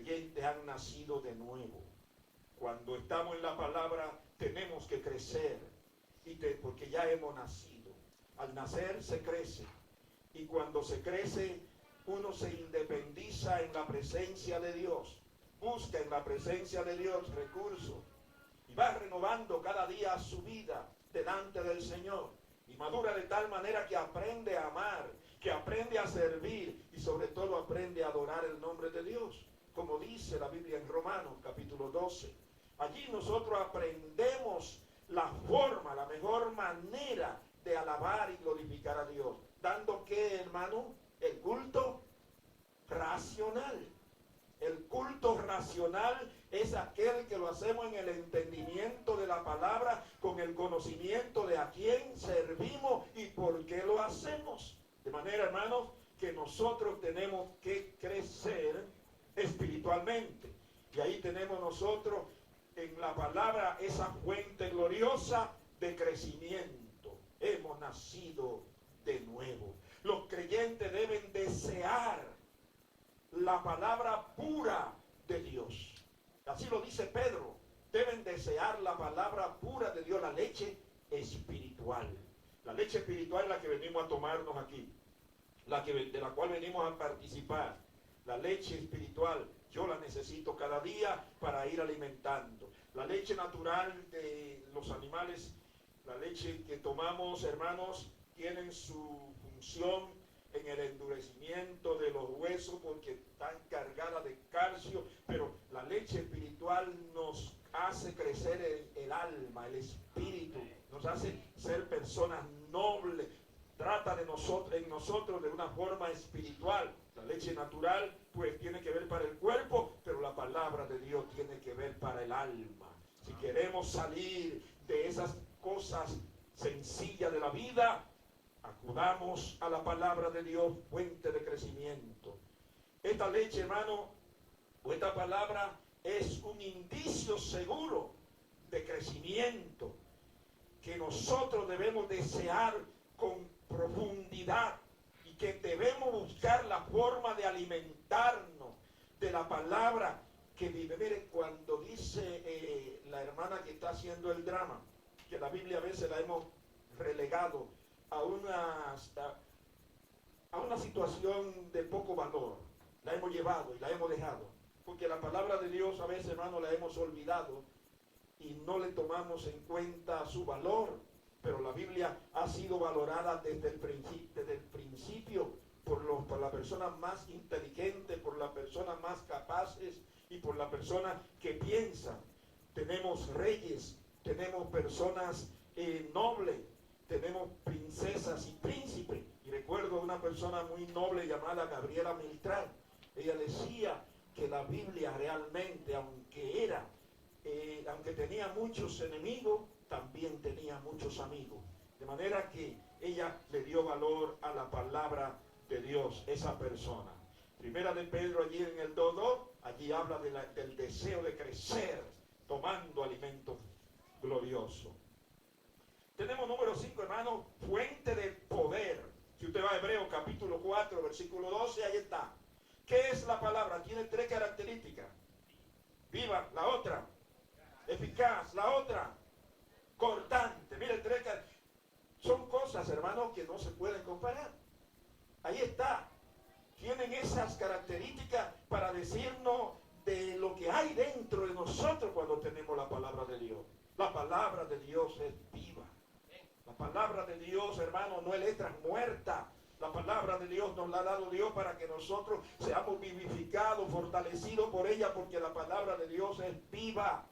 creyentes han nacido de nuevo. Cuando estamos en la palabra tenemos que crecer, porque ya hemos nacido. Al nacer se crece, y cuando se crece uno se independiza en la presencia de Dios, busca en la presencia de Dios recursos, y va renovando cada día su vida delante del Señor, y madura de tal manera que aprende a amar, que aprende a servir, y sobre todo aprende a adorar el nombre de Dios, como dice la Biblia en Romanos capítulo 12. Allí nosotros aprendemos la forma, la mejor manera de alabar y glorificar a Dios, dando que, hermano, el culto racional. El culto racional es aquel que lo hacemos en el entendimiento de la palabra, con el conocimiento de a quién servimos y por qué lo hacemos. De manera, hermanos, que nosotros tenemos que crecer espiritualmente. Y ahí tenemos nosotros en la palabra esa fuente gloriosa de crecimiento. Hemos nacido de nuevo. Los creyentes deben desear la palabra pura de Dios. Así lo dice Pedro. Deben desear la palabra pura de Dios, la leche espiritual. La leche espiritual es la que venimos a tomarnos aquí, de la cual venimos a participar. La leche espiritual, yo la necesito cada día para ir alimentando. La leche natural de los animales, la leche que tomamos, hermanos, tienen su función en el endurecimiento de los huesos porque están cargadas de calcio, pero la leche espiritual nos hace crecer el alma, el espíritu, nos hace ser personas nobles, trata de nosotros, en nosotros de una forma espiritual. La leche natural pues tiene que ver para el cuerpo, pero la palabra de Dios tiene que ver para el alma. Si queremos salir de esas cosas sencillas de la vida, acudamos a la palabra de Dios, fuente de crecimiento. Esta leche, hermano, o esta palabra es un indicio seguro de crecimiento que nosotros debemos desear con profundidad y que debemos buscar la forma de alimentarnos de la palabra que vive. Mire, cuando dice la hermana que está haciendo el drama, que la Biblia a veces la hemos relegado a una situación de poco valor, la hemos llevado y la hemos dejado, porque la palabra de Dios a veces, hermano, la hemos olvidado y no le tomamos en cuenta su valor, pero la Biblia ha sido valorada desde el principio por las personas más inteligentes, por las personas más capaces y por las personas que piensan. Tenemos reyes, tenemos personas nobles, tenemos princesas y príncipes. Y recuerdo a una persona muy noble llamada Gabriela Miltrán. Ella decía que la Biblia realmente, aunque tenía muchos enemigos, también tenía muchos amigos. De manera que ella le dio valor a la palabra de Dios, esa persona. Primera de Pedro, allí en el 2:2, allí habla del deseo de crecer, tomando alimento glorioso. Tenemos número 5, hermano, fuente de poder. Si usted va a Hebreos capítulo 4, versículo 12, ahí está. ¿Qué es la palabra? Tiene 3 características. Viva, la otra. Eficaz, la otra. Cortante. Mire, 3 son cosas, hermano, que no se pueden comparar. Ahí está. Tienen esas características para decirnos de lo que hay dentro de nosotros cuando tenemos la palabra de Dios. La palabra de Dios es viva. La palabra de Dios, hermano, no es letra muerta. La palabra de Dios nos la ha dado Dios para que nosotros seamos vivificados, fortalecidos por ella, porque la palabra de Dios es viva.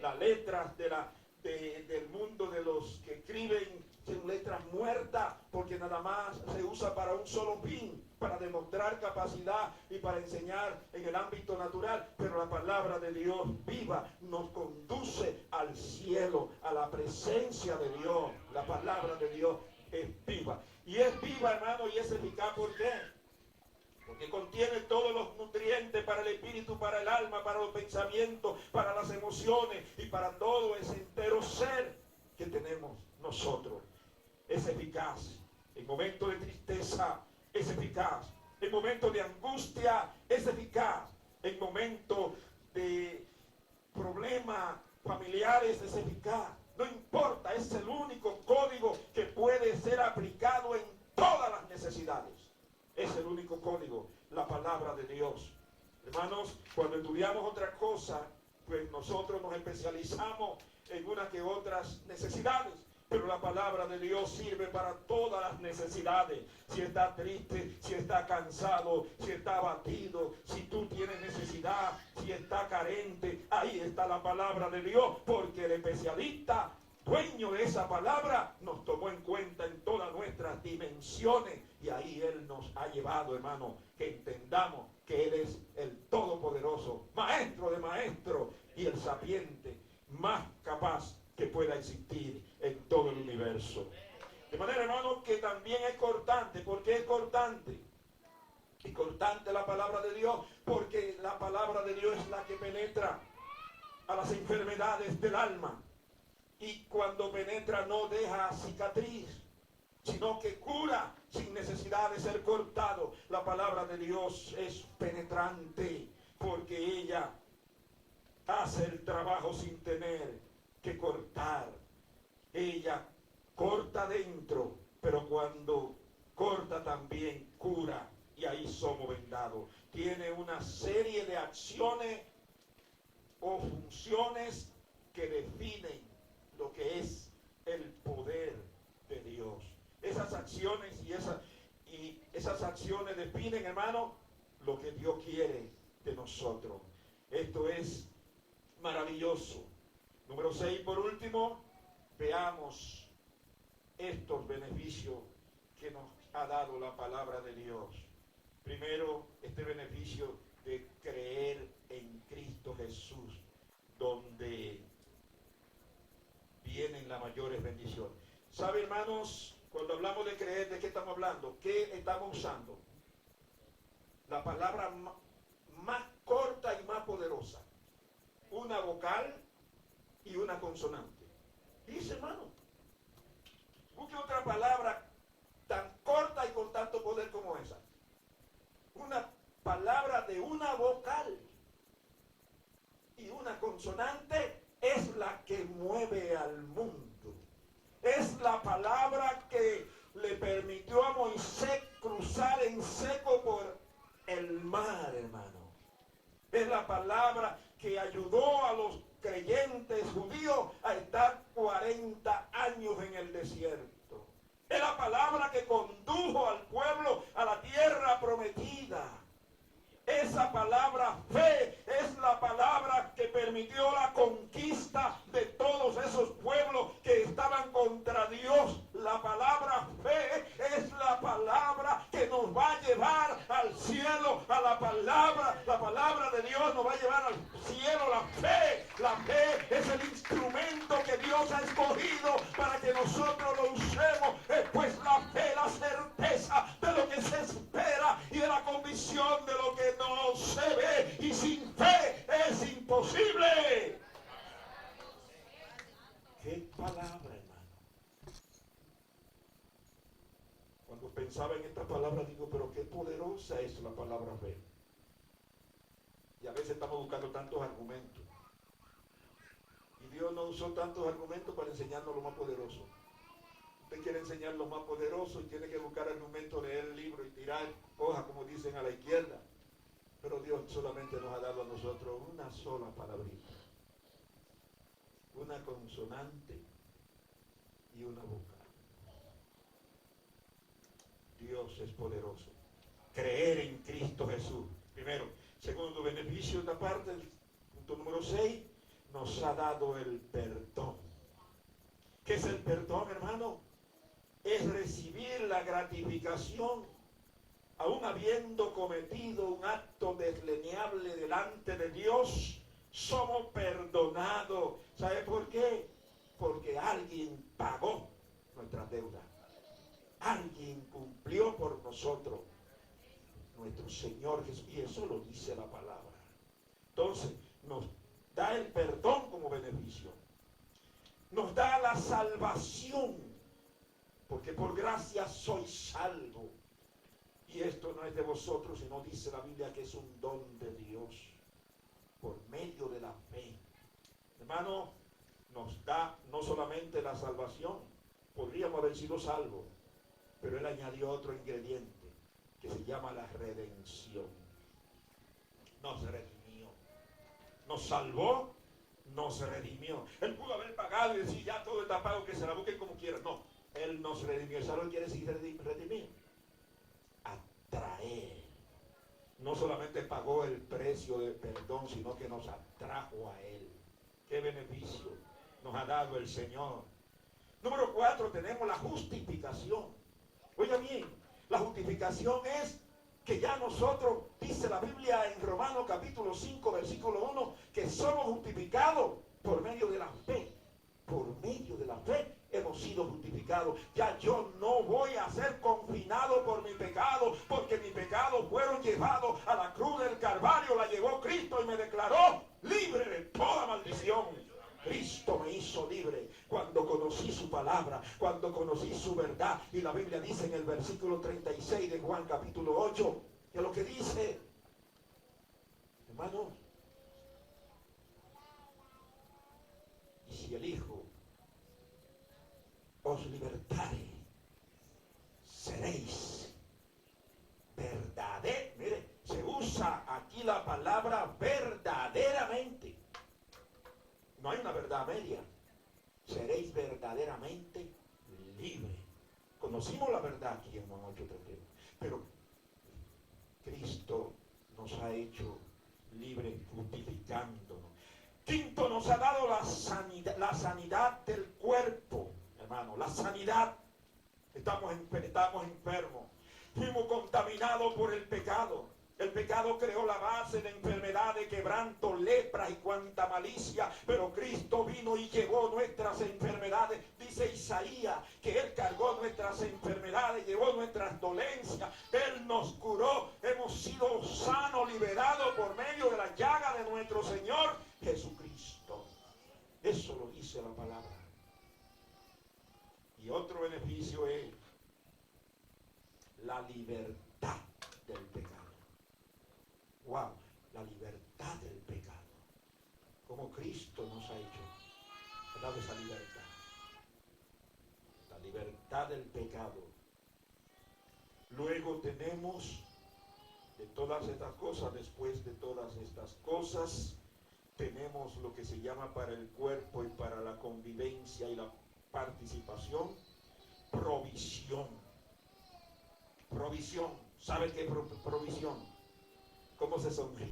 Las letras del mundo de los que escriben son letras muertas, porque nada más se usa para un solo fin, para demostrar capacidad y para enseñar en el ámbito natural. Pero la palabra de Dios viva nos conduce al cielo, a la presencia de Dios. La palabra de Dios es viva. Y es viva, hermano, y es eficaz. ¿Por qué? Porque contiene todos los nutrientes para el espíritu, para el alma, para los pensamientos, para las emociones y para todo ese entero ser que tenemos nosotros. Es eficaz. En momentos de tristeza es eficaz. En momentos de angustia es eficaz. en momentos de problemas familiares es eficaz. No importa, es el único código que puede ser aplicado en todas las necesidades. Es el único código, la palabra de Dios. Hermanos, cuando estudiamos otra cosa, pues nosotros nos especializamos en una que otras necesidades. Pero la palabra de Dios sirve para todas las necesidades. Si está triste, si está cansado, si está abatido, si tú tienes necesidad, si está carente, ahí está la palabra de Dios. Porque el especialista, dueño de esa palabra, nos tomó en cuenta en todas nuestras dimensiones. Y ahí Él nos ha llevado, hermano, que entendamos que Él es el Todopoderoso, Maestro de maestros y el sapiente más capaz que pueda existir en todo el universo. De manera, hermano, que también es cortante. ¿Por qué es cortante? Y cortante la palabra de Dios, porque la palabra de Dios es la que penetra a las enfermedades del alma. Y cuando penetra no deja cicatriz, sino que cura sin necesidad de ser cortado. La palabra de Dios es penetrante, porque ella hace el trabajo sin tener que cortar. Ella corta dentro, pero cuando corta también cura, y ahí somos vendados. Tiene una serie de acciones o funciones que definen lo que es el poder de Dios. Esas acciones y esas acciones definen, hermano, lo que Dios quiere de nosotros. Esto es maravilloso. Número 6, por último, veamos estos beneficios que nos ha dado la palabra de Dios. Primero, este beneficio de creer en Cristo Jesús, donde vienen las mayores bendiciones. ¿Sabe, hermanos? Cuando hablamos de creer, ¿de qué estamos hablando? ¿Qué estamos usando? La palabra más corta y más poderosa. Una vocal y una consonante. Dice, hermano, busque otra palabra tan corta y con tanto poder como esa. Una palabra de una vocal y una consonante es la que mueve al mundo. Es la palabra que le permitió a Moisés cruzar en seco por el mar, hermano. Es la palabra que ayudó a los creyentes judíos a estar 40 años en el desierto. Es la palabra que condujo al pueblo a la tierra prometida. Esa palabra fe es la palabra que permitió la conquista de todos esos pueblos que estaban contra Dios. La palabra fe es la palabra que nos va a llevar al cielo. La palabra de Dios nos va a llevar al cielo. La fe es el instrumento que Dios ha escogido para que nosotros lo usemos. Pues la fe, la certeza de lo que se espera y de la convicción de lo que no se ve, y sin fe es imposible. ¿Qué palabra, hermano? Cuando pensaba en esta palabra digo, pero qué poderosa es la palabra fe. Y a veces estamos buscando tantos argumentos. Y Dios no usó tantos argumentos para enseñarnos lo más poderoso. Usted quiere enseñar lo más poderoso y tiene que buscar argumentos, leer el libro y tirar hojas, como dicen, a la izquierda. Pero Dios solamente nos ha dado a nosotros una sola palabrita, una consonante y una vocal. Dios es poderoso. Creer en Cristo Jesús. Primero. Segundo beneficio, esta parte, el punto número 6, nos ha dado el perdón. ¿Qué es el perdón, hermano? Es recibir la gratificación, aún habiendo cometido un acto desleñable delante de Dios, somos perdonados. ¿Sabe por qué? Porque alguien pagó nuestras deudas. Alguien cumplió por nosotros, nuestro Señor Jesús. Y eso lo dice la palabra. Entonces, nos da el perdón como beneficio. Nos da la salvación, porque por gracia soy salvo. Y esto no es de vosotros, sino dice la Biblia que es un don de Dios. hermano, nos da no solamente la salvación, podríamos haber sido salvos, pero Él añadió otro ingrediente que se llama la redención. Nos redimió, nos salvó, nos redimió. Él pudo haber pagado y decir, ya todo está pago, que se la busquen como quieran. No, Él nos redimió. ¿Sabes lo que quiere decir redimir? Atraer. No solamente pagó el precio del perdón, sino que nos atrajo a Él. ¿Qué beneficio nos ha dado el Señor? Número 4, tenemos la justificación. Oiga bien, la justificación es que ya nosotros, dice la Biblia en Romanos capítulo 5, versículo 1, que somos justificados por medio de la fe. Por medio de la fe hemos sido justificados. Ya yo no voy a ser confinado por mi pecado, porque mis pecados fueron llevados a la cruz del Calvario, la llevó Cristo y me declaró libre de toda maldición. Cristo me hizo libre cuando conocí su palabra, cuando conocí su verdad. Y la Biblia dice en el versículo 36 de Juan capítulo 8, que lo que dice, hermanos, y si el Hijo os libertare, seréis verdaderos. Mire, se usa aquí la palabra verdaderamente. No hay una verdad media. Seréis verdaderamente libres. Conocimos la verdad aquí en Juan 8:31, pero Cristo nos ha hecho libres justificándonos. Quinto, nos ha dado la sanidad del cuerpo, hermano, la sanidad. Estamos enfermos, fuimos contaminados por el pecado. El pecado creó la base de enfermedades, quebranto, lepra y cuanta malicia, pero Cristo vino y llevó nuestras enfermedades. Dice Isaías que Él cargó nuestras enfermedades, llevó nuestras dolencias, Él nos curó, hemos sido sanos, liberados por medio de la llaga de nuestro Señor Jesucristo. Eso lo dice la palabra. Y otro beneficio es la libertad del pecado. Wow, la libertad del pecado. Como Cristo nos ha hecho, ha dado esa libertad. La libertad del pecado. Luego tenemos de todas estas cosas, después de todas estas cosas, tenemos lo que se llama para el cuerpo y para la convivencia y la participación, provisión. Provisión. ¿Sabe qué provisión? ¿Cómo se sonríe?